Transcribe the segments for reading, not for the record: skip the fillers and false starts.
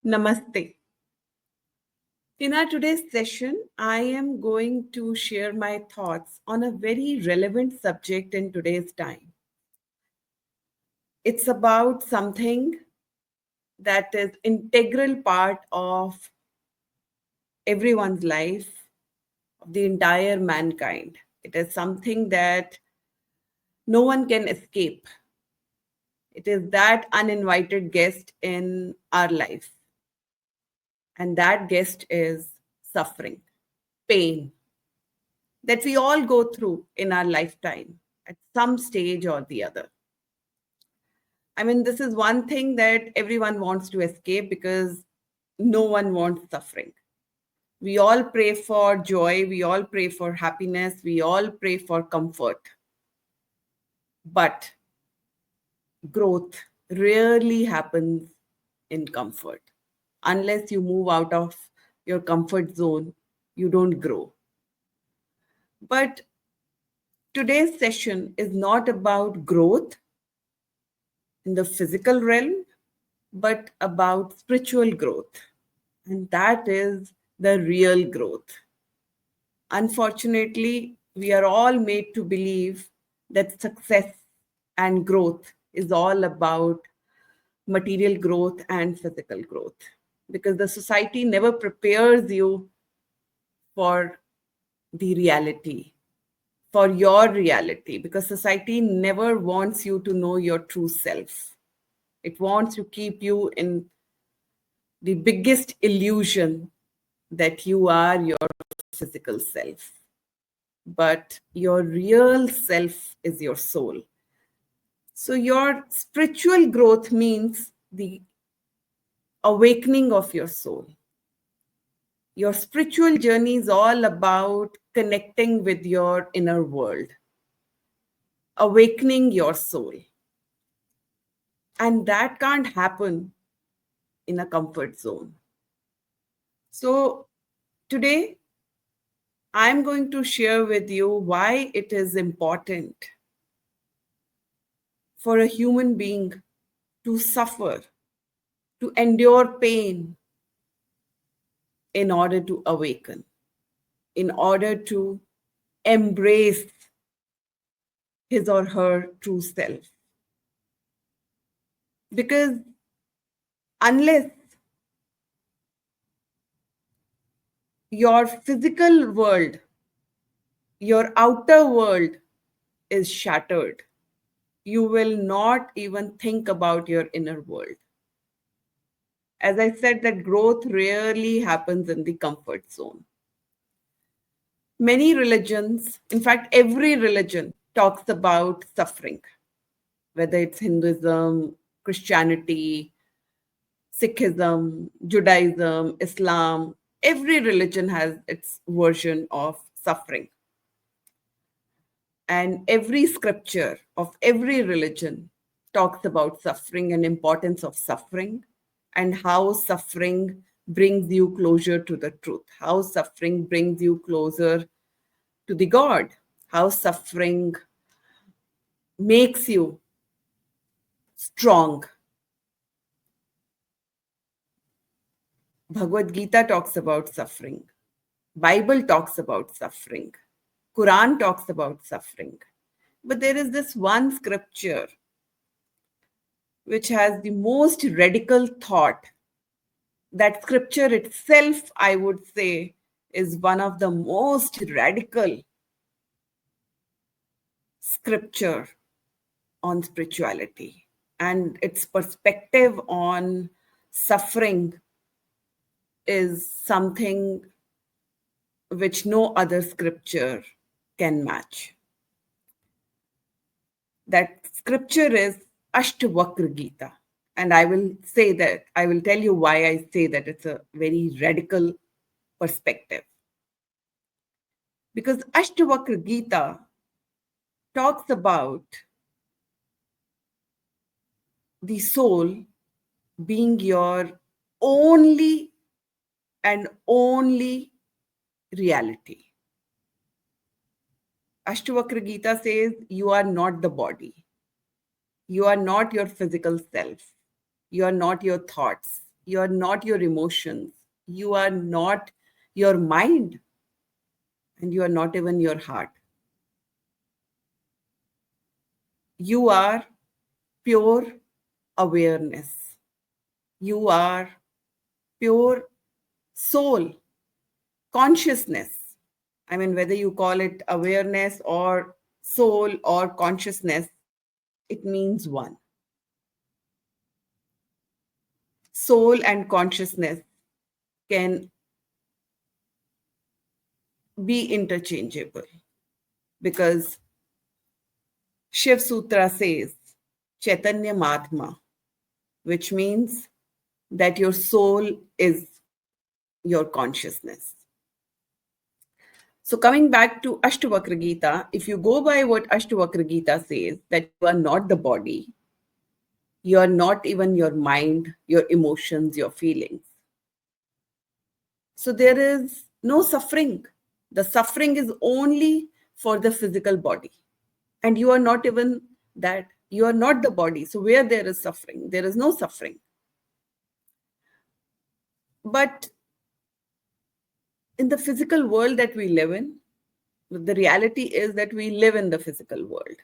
Namaste. In our today's session, I am going to share my thoughts on a very relevant subject in today's time. It's about something that is integral part of everyone's life, of the entire mankind. It is something that no one can escape. It is that uninvited guest in our life. And that guest is suffering, pain, that we all go through in our lifetime at some stage or the other. I mean, this is one thing that everyone wants to escape because no one wants suffering. We all pray for joy, we all pray for happiness, we all pray for comfort. But growth rarely happens in comfort. Unless you move out of your comfort zone, you don't grow. But today's session is not about growth in the physical realm, but about spiritual growth. And that is the real growth. Unfortunately, we are all made to believe that success and growth is all about material growth and physical growth because the society never prepares you for the reality, for your reality, because society never wants you to know your true self. It wants to keep you in the biggest illusion that you are your physical self. But your real self is your soul. So, your spiritual growth means the awakening of your soul. Your spiritual journey is all about connecting with your inner world, awakening your soul. And that can't happen in a comfort zone. So, today I'm going to share with you why it is important for a human being to suffer, to endure pain in order to awaken, in order to embrace his or her true self. Because unless your physical world, your outer world is shattered, you will not even think about your inner world. As I said, that growth rarely happens in the comfort zone. Many religions, in fact, every religion talks about suffering, whether it's Hinduism, Christianity, Sikhism, Judaism, Islam. Every religion has its version of suffering. And every scripture of every religion talks about suffering and importance of suffering and how suffering brings you closer to the truth, how suffering brings you closer to the God, how suffering makes you strong. Bhagavad Gita talks about suffering. Bible talks about suffering. Quran talks about suffering. But there is this one scripture which has the most radical thought. That scripture itself, I would say, is one of the most radical scripture on spirituality. And its perspective on suffering is something which no other scripture can match. That scripture is Ashtavakra Gita. And I will tell you why I say that it's a very radical perspective. Because Ashtavakra Gita talks about the soul being your only and only reality. Ashtavakra Gita says you are not the body. You are not your physical self. You are not your thoughts. You are not your emotions. You are not your mind. And you are not even your heart. You are pure awareness. You are pure soul, consciousness. I mean, whether you call it awareness or soul or consciousness, it means one. Soul and consciousness can be interchangeable because Shiv Sutra says Chaitanya Mahatma, which means that your soul is your consciousness. So coming back to Ashtavakra Gita, if you go by what Ashtavakra Gita says, that you are not the body, you are not even your mind, your emotions, your feelings. So there is no suffering. The suffering is only for the physical body. And you are not even that. You are not the body. So where there is suffering, there is no suffering. But in the physical world that we live in, the reality is that we live in the physical world.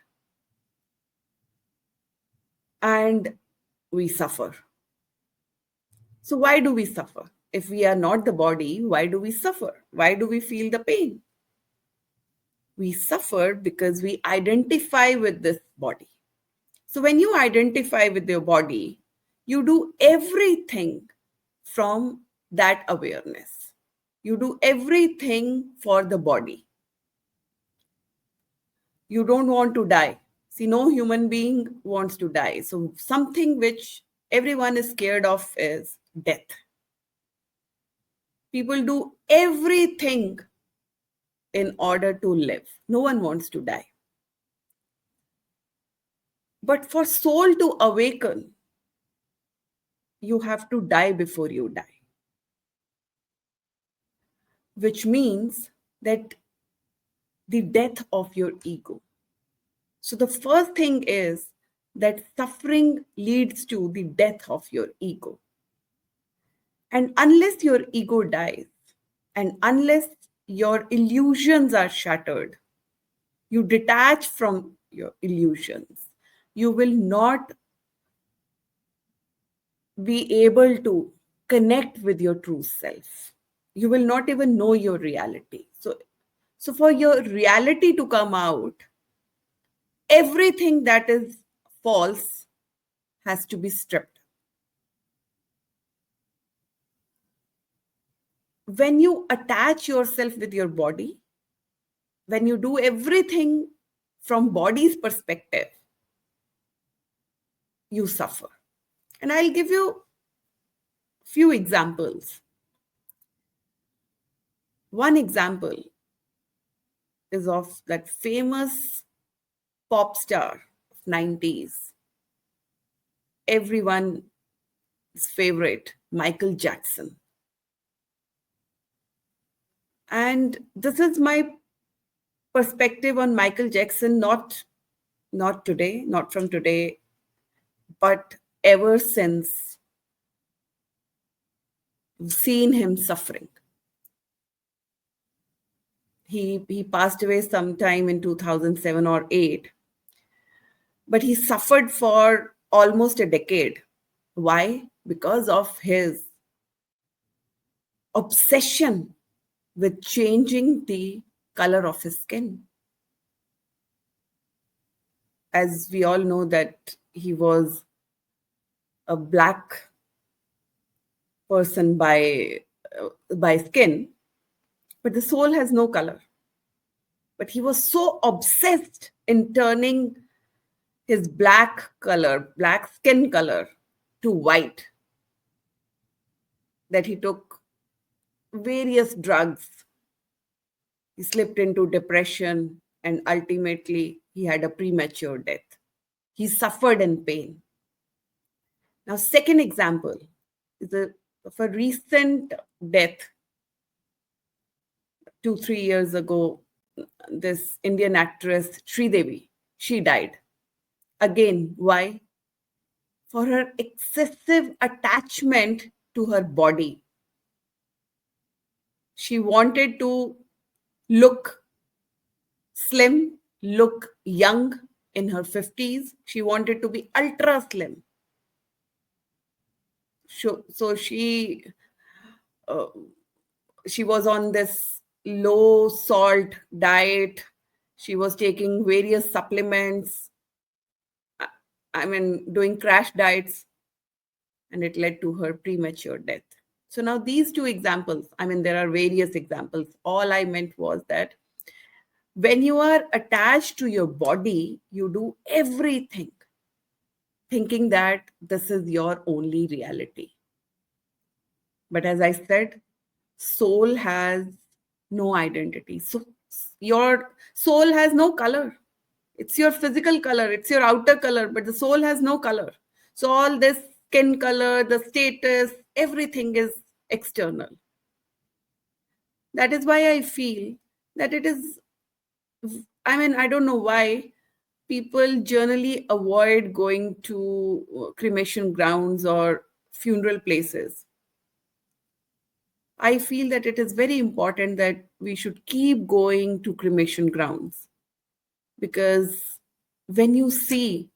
And we suffer. So why do we suffer? If we are not the body, why do we suffer? Why do we feel the pain? We suffer because we identify with this body. So when you identify with your body, you do everything from that awareness. You do everything for the body. You don't want to die. See, no human being wants to die. So something which everyone is scared of is death. People do everything in order to live. No one wants to die. But for soul to awaken, you have to die before you die. Which means that the death of your ego. So the first thing is that suffering leads to the death of your ego. And unless your ego dies, and unless your illusions are shattered, you detach from your illusions, you will not be able to connect with your true self. You will not even know your reality. So for your reality to come out, everything that is false has to be stripped. When you attach yourself with your body, when you do everything from body's perspective, you suffer. And I'll give you a few examples. One example is of that famous pop star of 90s, everyone's favorite, Michael Jackson. And this is my perspective on Michael Jackson, not today, not from today, but ever since I've seen him suffering. He passed away sometime in 2007 or 8, but he suffered for almost a decade. Why? Because of his obsession with changing the color of his skin. As we all know that he was a black person by skin, but the soul has no color. But he was so obsessed in turning his black skin color to white, that he took various drugs. He slipped into depression and ultimately he had a premature death. He suffered in pain. Now, second example is of a recent death 2-3 years ago. This Indian actress Sridevi, she died. Again, why? For her excessive attachment to her body. She wanted to look slim, look young in her 50s. She wanted to be ultra slim. So uh, she was on this low salt diet. She was taking various supplements. I mean, doing crash diets, and it led to her premature death. So now these two examples, I mean, there are various examples. All I meant was that when you are attached to your body, you do everything thinking that this is your only reality. But as I said, soul has no identity. So your soul has no color. It's your physical color, it's your outer color, but the soul has no color. So all this skin color, the status, everything is external. That is why I feel that it is, I mean, I don't know why people generally avoid going to cremation grounds or funeral places. I feel that it is very important that we should keep going to cremation grounds, because when you see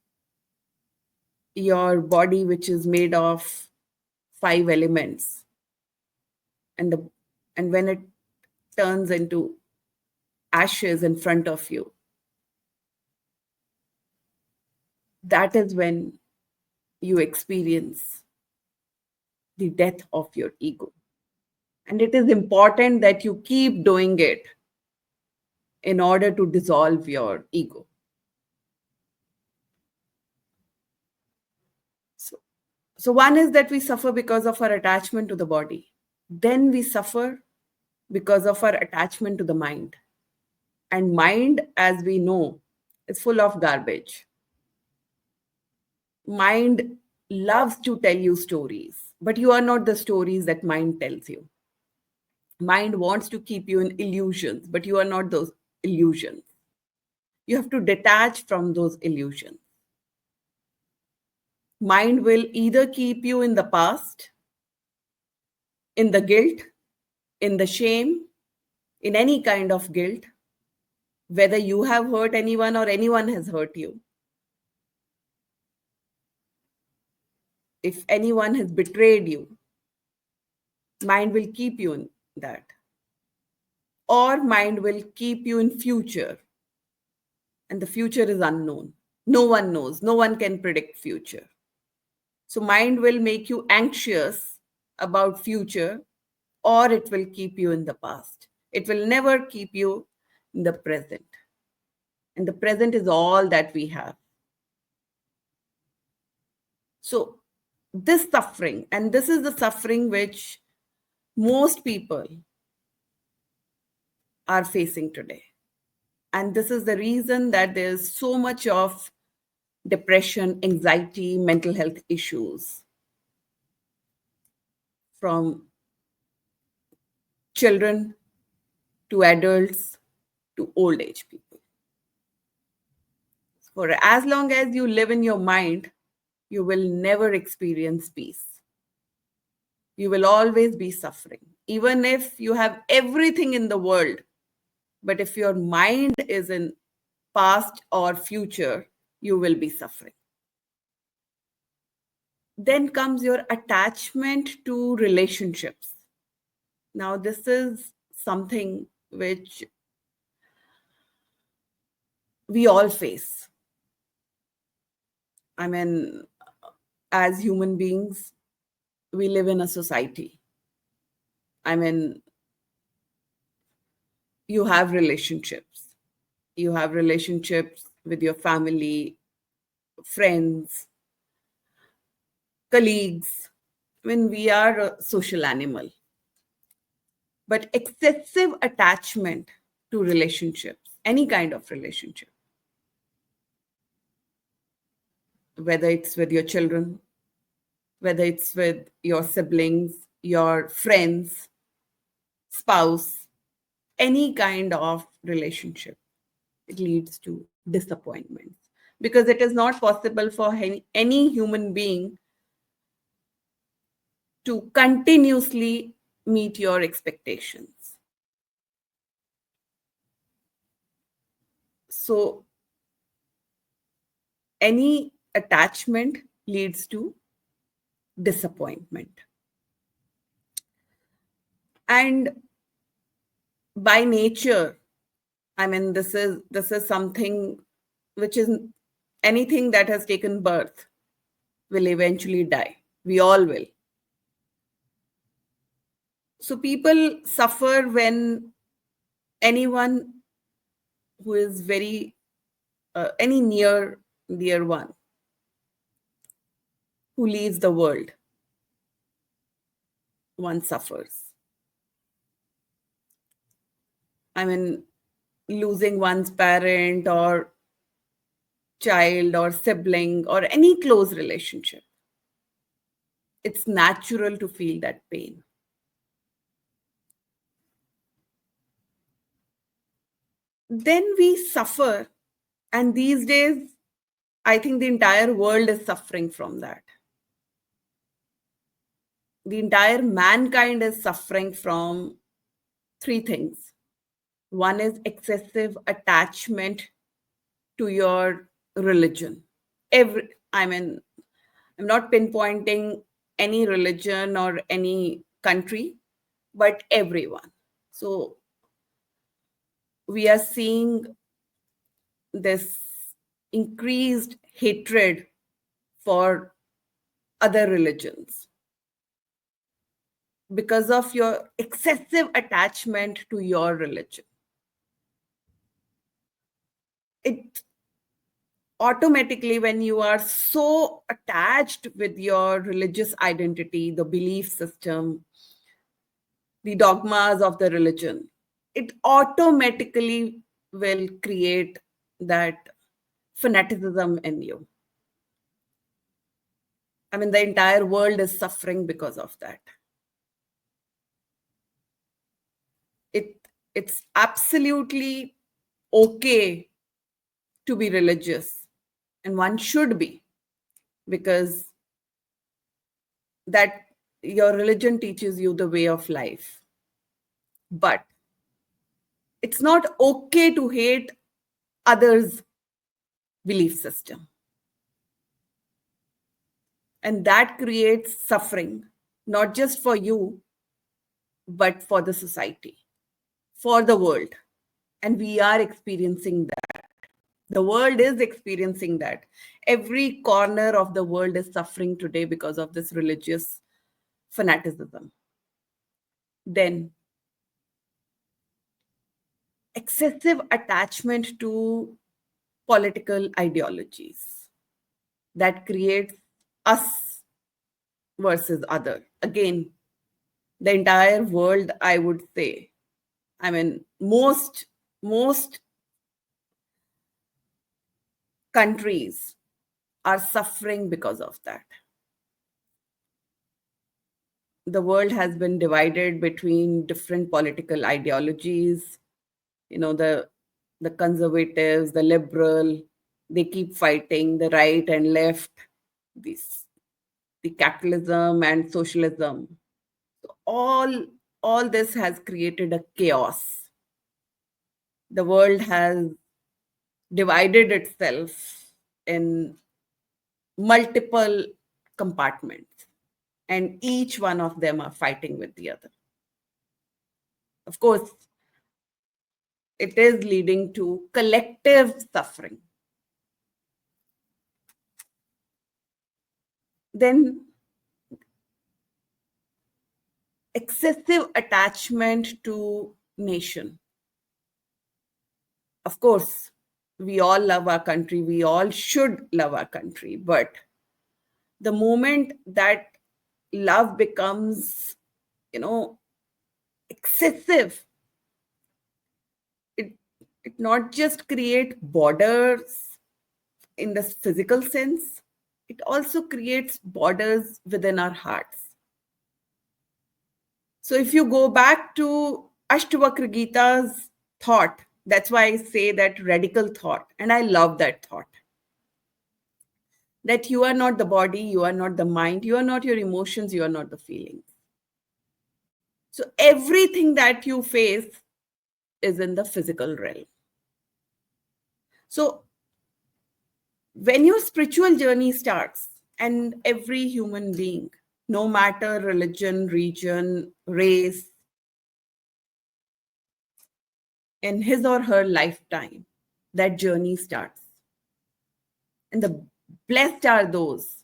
your body, which is made of 5 elements, and when it turns into ashes in front of you, that is when you experience the death of your ego. And it is important that you keep doing it in order to dissolve your ego. So one is that we suffer because of our attachment to the body. Then we suffer because of our attachment to the mind. And mind, as we know, is full of garbage. Mind loves to tell you stories, but you are not the stories that mind tells you. Mind wants to keep you in illusions, but you are not those illusions. You have to detach from those illusions. Mind will either keep you in the past, in the guilt, in the shame, in any kind of guilt, whether you have hurt anyone or anyone has hurt you. If anyone has betrayed you, mind will keep you in that. Or mind will keep you in future, and the future is unknown. No one knows. No one can predict future. So mind will make you anxious about future, or it will keep you in the past. It will never keep you in the present. And the present is all that we have. So this suffering, and this is the suffering which most people are facing today. And this is the reason that there's so much of depression, anxiety, mental health issues from children to adults to old age people. For as long as you live in your mind, you will never experience peace. You will always be suffering, even if you have everything in the world. But if your mind is in past or future, you will be suffering. Then comes your attachment to relationships. Now, this is something which we all face. I mean, as human beings, we live in a society. I mean, you have relationships. You have relationships with your family, friends, colleagues. I mean, we are a social animal. But excessive attachment to relationships, any kind of relationship, whether it's with your children, whether it's with your siblings, your friends, spouse, any kind of relationship, it leads to disappointments, because it is not possible for any human being to continuously meet your expectations. So any attachment leads to disappointment. And by nature, I mean, this is something which is anything that has taken birth will eventually die. We all will. So people suffer when anyone who is very any near dear one who leaves the world, one suffers. I mean, losing one's parent or child or sibling or any close relationship. It's natural to feel that pain. Then we suffer, and these days, I think the entire world is suffering from that. The entire mankind is suffering from three things. One is excessive attachment to your religion. I mean, I'm not pinpointing any religion or any country, but everyone. So we are seeing this increased hatred for other religions because of your excessive attachment to your religion. It automatically, when you are so attached with your religious identity, the belief system, the dogmas of the religion, it automatically will create that fanaticism in you. I mean, the entire world is suffering because of that. It's absolutely okay to be religious, and one should be, because that your religion teaches you the way of life. But it's not okay to hate others' belief system. And that creates suffering, not just for you, but for the society, for the world. And we are experiencing that. The world is experiencing that. Every corner of the world is suffering today because of this religious fanaticism. Then, excessive attachment to political ideologies that creates us versus other. Again, the entire world, I would say, I mean, most countries are suffering because of that. The world has been divided between different political ideologies. You know, the conservatives, the liberal, they keep fighting the right and left, this the capitalism and socialism. So all this has created a chaos. The world has divided itself in multiple compartments, and each one of them are fighting with the other. Of course, it is leading to collective suffering. Then, excessive attachment to nation. Of course, we all love our country. We all should love our country. But the moment that love becomes, excessive, it not just create borders in the physical sense, it also creates borders within our hearts. So if you go back to Ashtavakra Gita's thought, that's why I say that radical thought, and I love that thought. that you are not the body, you are not the mind, you are not your emotions, you are not the feelings. So everything that you face is in the physical realm. So when your spiritual journey starts, and every human being, no matter religion, region, race, in his or her lifetime, that journey starts. And the blessed are those,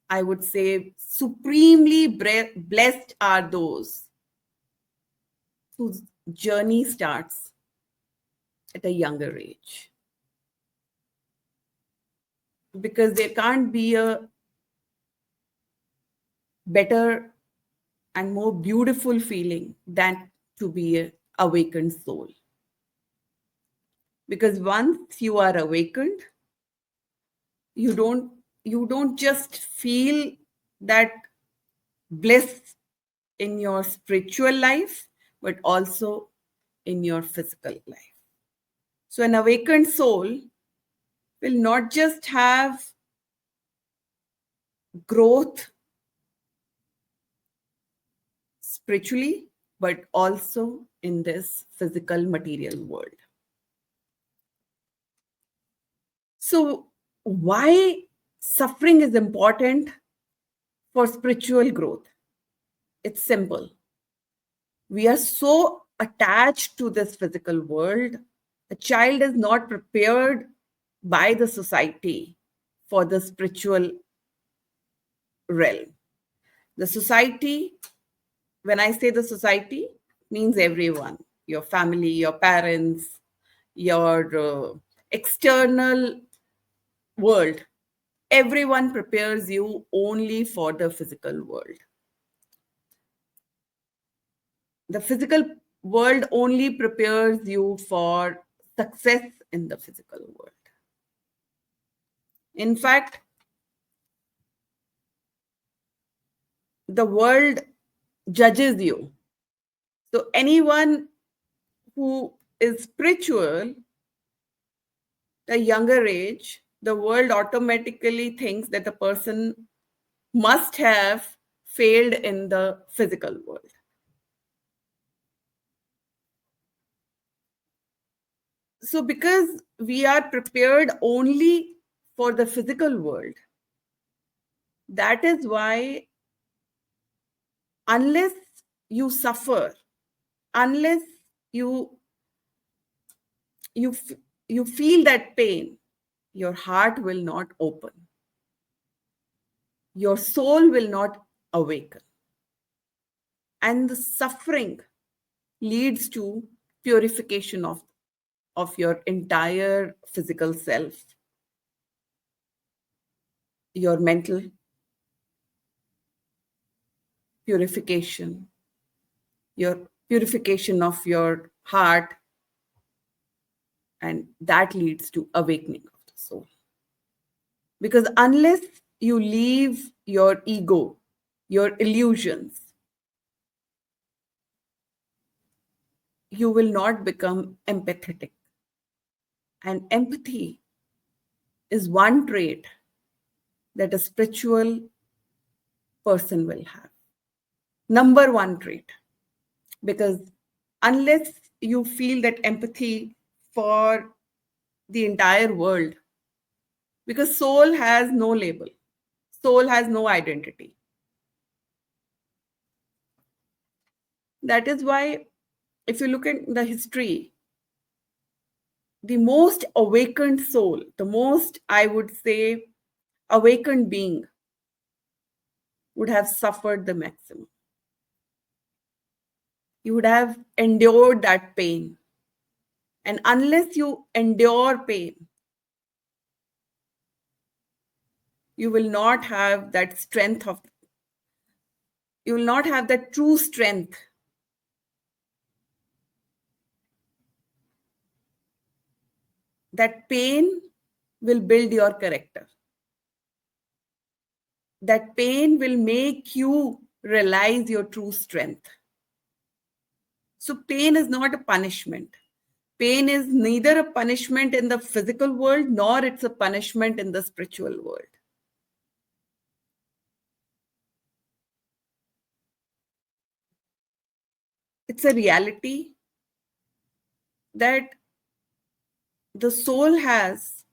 I would say, supremely blessed are those whose journey starts at a younger age. Because there can't be a better and more beautiful feeling than to be an awakened soul. Because once you are awakened, you don't just feel that bliss in your spiritual life, but also in your physical life. So an awakened soul will not just have growth spiritually, but also in this physical material world. So why suffering is important for spiritual growth? It's simple. We are so attached to this physical world. A child is not prepared by the society for the spiritual realm. The society, when I say the society, means everyone, your family, your parents, your external world. Everyone prepares you only for the physical world. The physical world only prepares you for success in the physical world. In fact, the world judges you. So anyone who is spiritual at a younger age, the world automatically thinks that the person must have failed in the physical world. So because we are prepared only for the physical world, that is why unless you suffer, unless you you you feel that pain, your heart will not open, your soul will not awaken, and the suffering leads to purification of your entire physical self, your mental purification, your purification of your heart, and that leads to awakening of the soul. Because unless you leave your ego, your illusions, you will not become empathetic. And empathy is one trait that a spiritual person will have. Number one trait. Because unless you feel that empathy for the entire world, because soul has no label, soul has no identity. That is why, if you look at the history, the most awakened soul, the most, I would say, awakened being would have suffered the maximum. You would have endured that pain. And unless you endure pain, you will not have that strength of, you will not have that true strength. That pain will build your character. That pain will make you realize your true strength. So pain is not a punishment. Pain is neither a punishment in the physical world, nor it's a punishment in the spiritual world. It's a reality that the soul has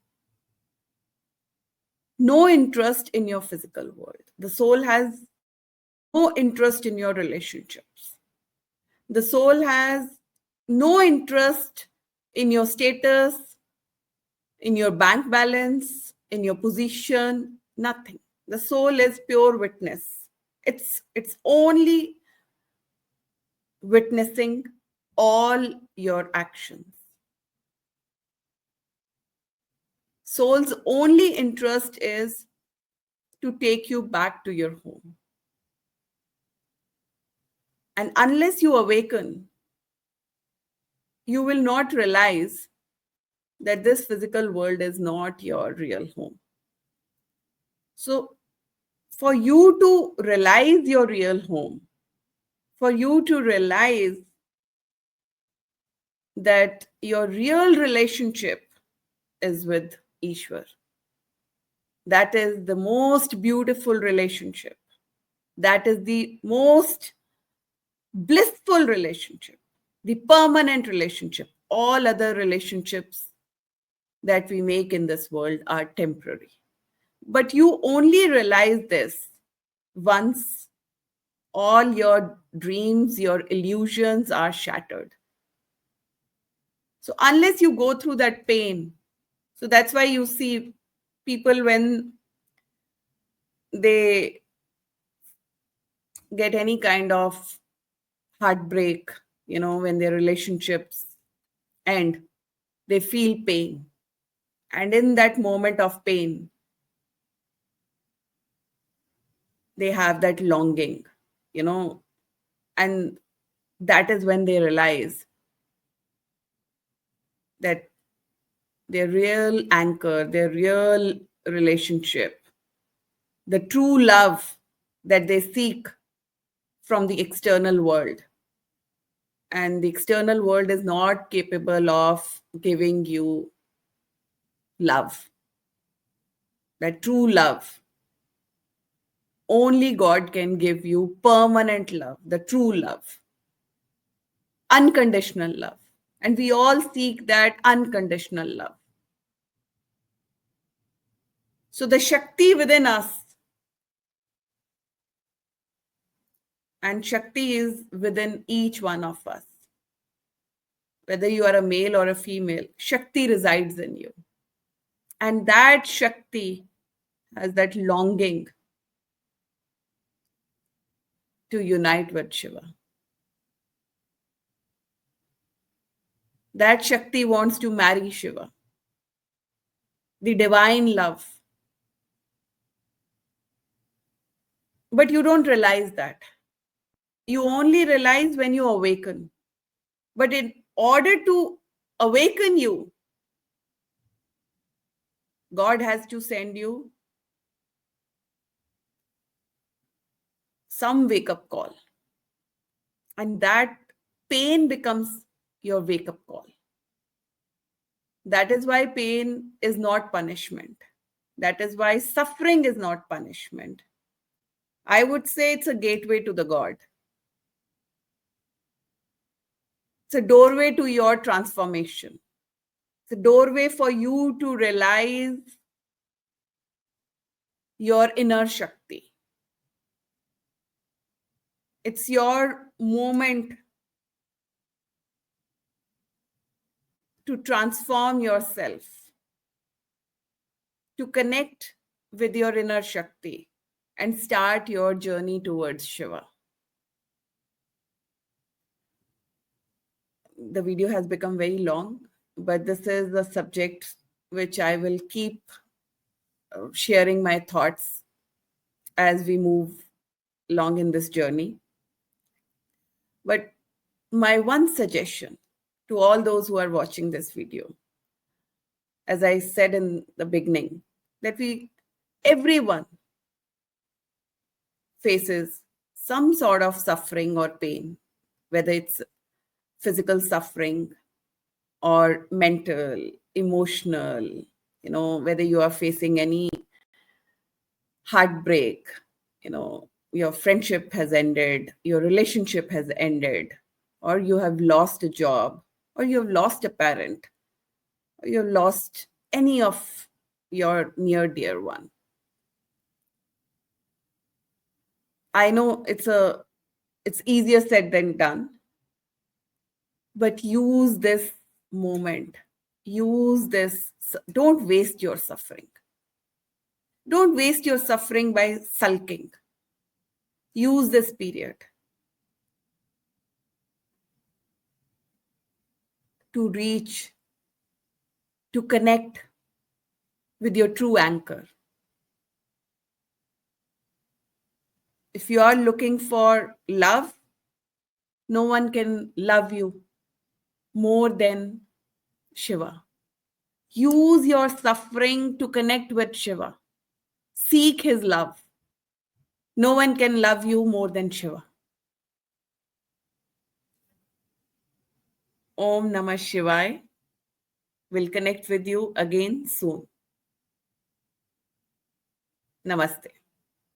no interest in your physical world. The soul has no interest in your relationships. The soul has no interest in your status, in your bank balance, in your position, nothing. The soul is pure witness. It's only witnessing all your actions. Soul's only interest is to take you back to your home. And unless you awaken, you will not realize that this physical world is not your real home. So, for you to realize your real home, for you to realize that your real relationship is with Ishwar, that is the most beautiful relationship. That is the most blissful relationship, the permanent relationship. All other relationships that we make in this world are temporary. But you only realize this once all your dreams, your illusions are shattered. So unless you go through that pain, so that's why you see people when they get any kind of heartbreak, when their relationships end, they feel pain. And in that moment of pain, they have that longing, and that is when they realize that their real anchor, their real relationship, the true love that they seek from the external world. And the external world is not capable of giving you love, that true love. Only God can give you permanent love, the true love, unconditional love. And we all seek that unconditional love. So the Shakti within us, and Shakti is within each one of us. Whether you are a male or a female, Shakti resides in you. And that Shakti has that longing to unite with Shiva. That Shakti wants to marry Shiva, the divine love. But you don't realize that. You only realize when you awaken. But in order to awaken you, God has to send you some wake-up call. And that pain becomes your wake-up call. That is why pain is not punishment. That is why suffering is not punishment. I would say it's a gateway to the God. It's a doorway to your transformation. It's a doorway for you to realize your inner Shakti. It's your moment to transform yourself, to connect with your inner Shakti and start your journey towards Shiva. The video has become very long, but this is a subject which I will keep sharing my thoughts as we move along in this journey. But my one suggestion to all those who are watching this video, as I said in the beginning, that everyone faces some sort of suffering or pain, whether it's physical suffering or mental, emotional, whether you are facing any heartbreak, your friendship has ended, your relationship has ended, or you have lost a job, or you have lost a parent, or you have lost any of your near dear one. I know it's easier said than done, but use this moment. Use this. Don't waste your suffering. Don't waste your suffering by sulking. Use this period to reach, to connect with your true anchor. If you are looking for love, no one can love you more than Shiva. Use your suffering to connect with Shiva. Seek his love. No one can love you more than Shiva. Om Namah Shivaya. We'll connect with you again soon. Namaste.